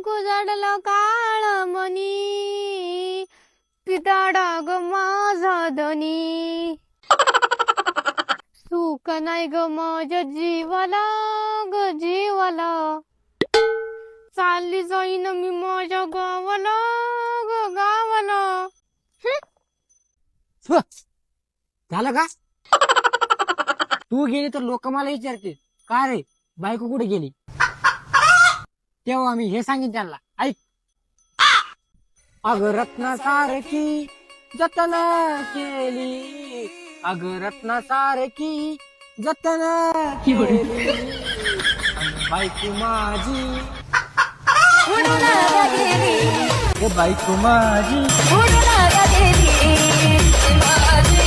कुजडलं काळ मनी पिताडा ग माझा धनी सुख नाही ग माझ्या जीवाला ग जीवाला चालली जाईन मी माझ्या गावाला ग गावाला झालं का? तू गेली तर लोक मला विचारते का रे बायको कुठे गेली. तेव्हा मी हे सांगेन त्यांना, ऐक. अग रत्नासारखी जतन केली, अग रत्नासारखी जतन केली, आणि बायको माझी हे बायको माझी माझी